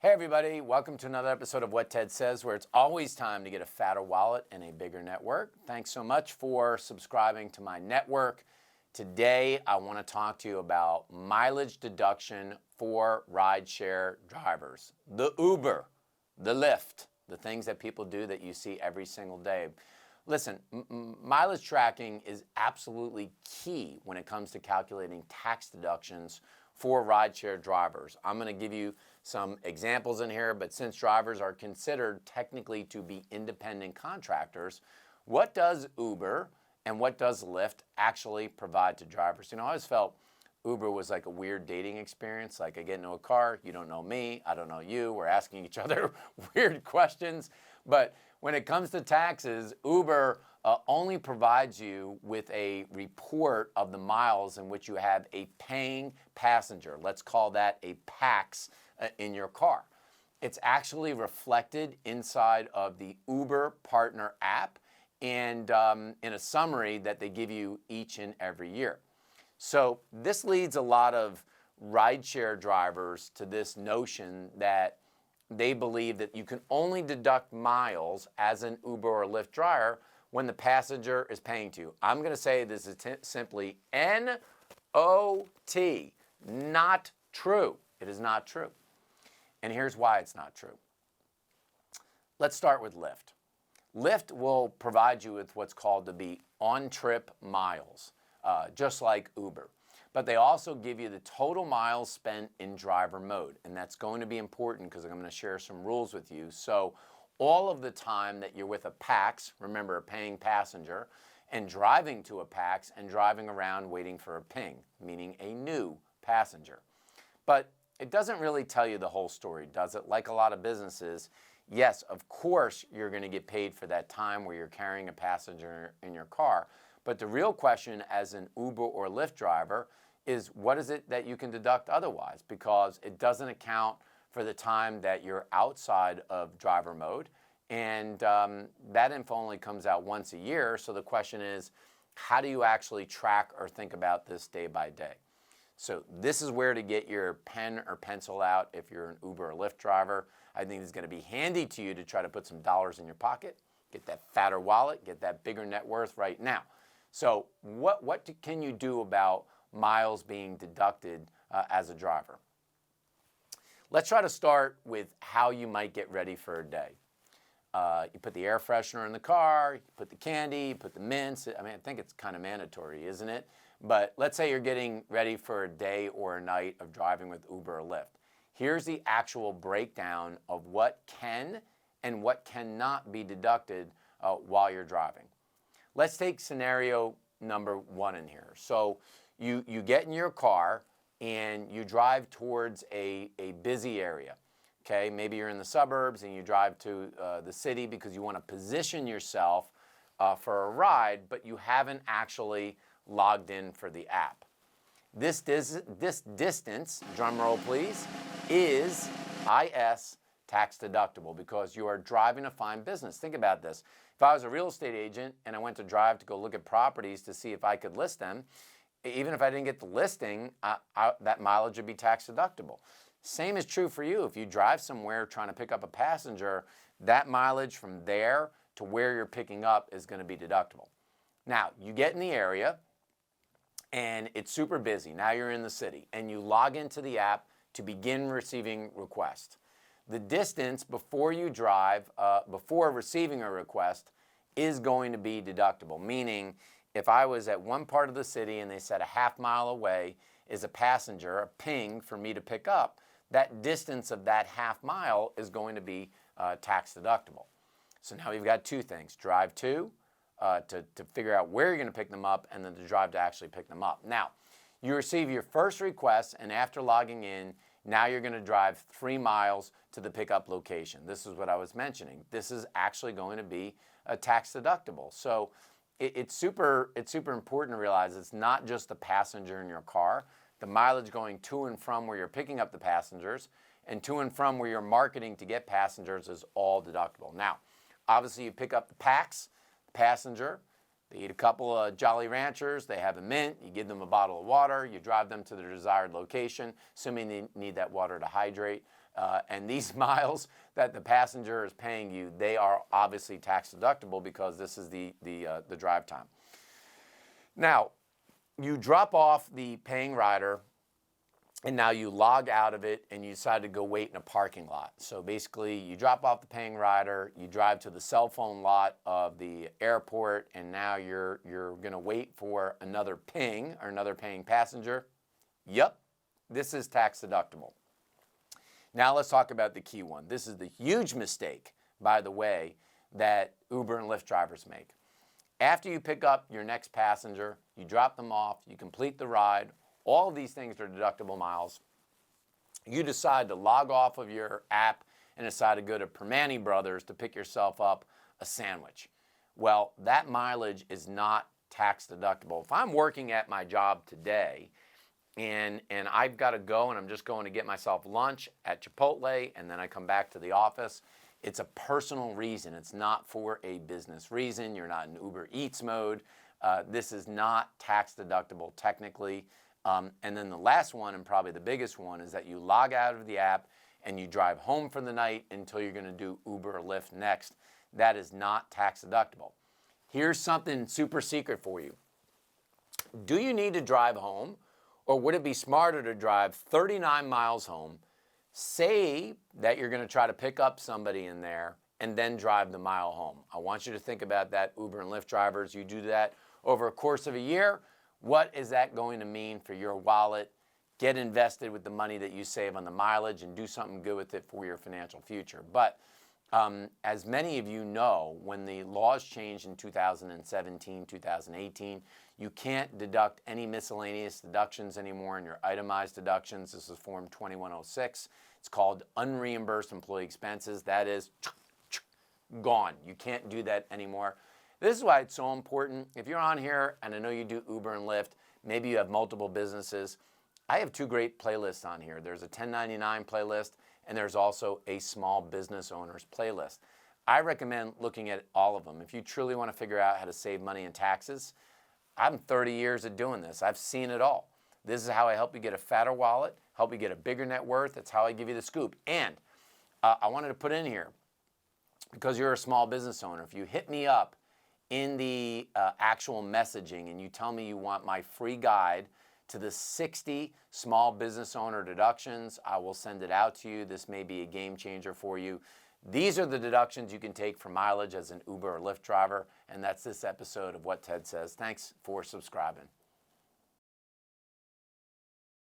Hey everybody, welcome to another episode of What Ted Says, where it's always time to get a fatter wallet and a bigger network. Thanks so much for subscribing to my network. Today I want to talk to you about mileage deduction for rideshare drivers. The Uber, the Lyft, the things that people do that you see every single day. Listen, mileage tracking is absolutely key when it comes to calculating tax deductions for rideshare drivers. I'm going to give you some examples in here, but since drivers are considered technically to be independent contractors, what does Uber and what does Lyft actually provide to drivers? You know, I always felt Uber was like a weird dating experience. Like I get into a car, you don't know me, I don't know you, we're asking each other weird questions. But when it comes to taxes, Uber only provides you with a report of the miles in which you have a paying passenger. Let's call that a PAX in your car. It's actually reflected inside of the Uber Partner app and in a summary that they give you each and every year. So this leads a lot of rideshare drivers to this notion that they believe that you can only deduct miles as an Uber or Lyft driver when the passenger is paying to you. I'm going to say this is simply N-O-T, not true. It is not true. And here's why it's not true. Let's start with Lyft. Lyft will provide you with what's called to be on-trip miles, just like Uber. But they also give you the total miles spent in driver mode. And that's going to be important because I'm going to share some rules with you. So all of the time that you're with a PAX, remember a paying passenger, and driving to a PAX and driving around waiting for a ping, meaning a new passenger. But it doesn't really tell you the whole story, does it? Like a lot of businesses, yes, of course you're going to get paid for that time where you're carrying a passenger in your car. But the real question as an Uber or Lyft driver is what is it that you can deduct otherwise? Because it doesn't account for the time that you're outside of driver mode. And that info only comes out once a year. So the question is, how do you actually track or think about this day by day? So this is where to get your pen or pencil out if you're an Uber or Lyft driver. I think it's going to be handy to you to try to put some dollars in your pocket, get that fatter wallet, get that bigger net worth right now. So what can you do about miles being deducted as a driver? Let's try to start with how you might get ready for a day. You put the air freshener in the car, you put the candy, you put the mints. I mean, I think it's kind of mandatory, isn't it? But let's say you're getting ready for a day or a night of driving with Uber or Lyft. Here's the actual breakdown of what can and what cannot be deducted while you're driving. Let's take scenario number one in here. So you get in your car and you drive towards a busy area. Okay, maybe you're in the suburbs and you drive to the city because you want to position yourself for a ride, but you haven't actually logged in for the app. This distance, drum roll please, is IS tax deductible because you are driving to find business. Think about this. If I was a real estate agent and I went to drive to go look at properties to see if I could list them, even if I didn't get the listing, that mileage would be tax deductible. Same is true for you. If you drive somewhere trying to pick up a passenger, that mileage from there to where you're picking up is going to be deductible. Now, you get in the area and it's super busy. Now you're in the city and you log into the app to begin receiving requests. The distance before you drive, before receiving a request, is going to be deductible. Meaning, if I was at one part of the city and they said a half mile away is a passenger, a ping for me to pick up, that distance of that half mile is going to be tax deductible. So now we've got two things: drive to figure out where you're going to pick them up, and then to drive to actually pick them up. Now, you receive your first request, and after logging in, now you're going to drive 3 miles to the pickup location. This is what I was mentioning. This is actually going to be a tax deductible. So it's super important to realize it's not just the passenger in your car. The mileage going to and from where you're picking up the passengers and to and from where you're marketing to get passengers is all deductible. Now, obviously you pick up the PAX, passenger, They eat a couple of Jolly Ranchers, they have a mint, you give them a bottle of water, you drive them to their desired location, assuming they need that water to hydrate. And these miles that the passenger is paying you, they are obviously tax deductible because this is the drive time. Now, you drop off the paying rider, and now you log out of it and you decide to go wait in a parking lot. So basically, you drop off the paying rider, you drive to the cell phone lot of the airport, and now you're going to wait for another ping or another paying passenger. Yep, this is tax deductible. Now let's talk about the key one. This is the huge mistake, by the way, that Uber and Lyft drivers make. After you pick up your next passenger, you drop them off, you complete the ride, all of these things are deductible miles. You decide to log off of your app and decide to go to Permane Brothers to pick yourself up a sandwich. Well, that mileage is not tax deductible. If I'm working at my job today and I've got to go and I'm just going to get myself lunch at Chipotle and then I come back to the office, it's a personal reason. It's not for a business reason. You're not in Uber Eats mode. This is not tax deductible technically. And then the last one, and probably the biggest one, is that you log out of the app and you drive home for the night until you're going to do Uber or Lyft next. That is not tax deductible. Here's something super secret for you. Do you need to drive home, or would it be smarter to drive 39 miles home, say that you're going to try to pick up somebody in there, and then drive the mile home? I want you to think about that, Uber and Lyft drivers. You do that over a course of a year. What is that going to mean for your wallet? Get invested with the money that you save on the mileage and do something good with it for your financial future. But as many of you know, when the laws changed in 2017, 2018, you can't deduct any miscellaneous deductions anymore in your itemized deductions. This is Form 2106. It's called unreimbursed employee expenses. That is gone. You can't do that anymore. This is why it's so important. If you're on here, and I know you do Uber and Lyft, maybe you have multiple businesses, I have two great playlists on here. There's a 1099 playlist, and there's also a small business owners playlist. I recommend looking at all of them. If you truly want to figure out how to save money in taxes, I'm 30 years of doing this. I've seen it all. This is how I help you get a fatter wallet, help you get a bigger net worth. That's how I give you the scoop. And I wanted to put in here, because you're a small business owner, if you hit me up in the actual messaging and you tell me you want my free guide to the 60 small business owner deductions, I will send it out to you. This may be a game changer for you. These are the deductions you can take for mileage as an Uber or Lyft driver, and that's this episode of What Ted Says. Thanks for subscribing.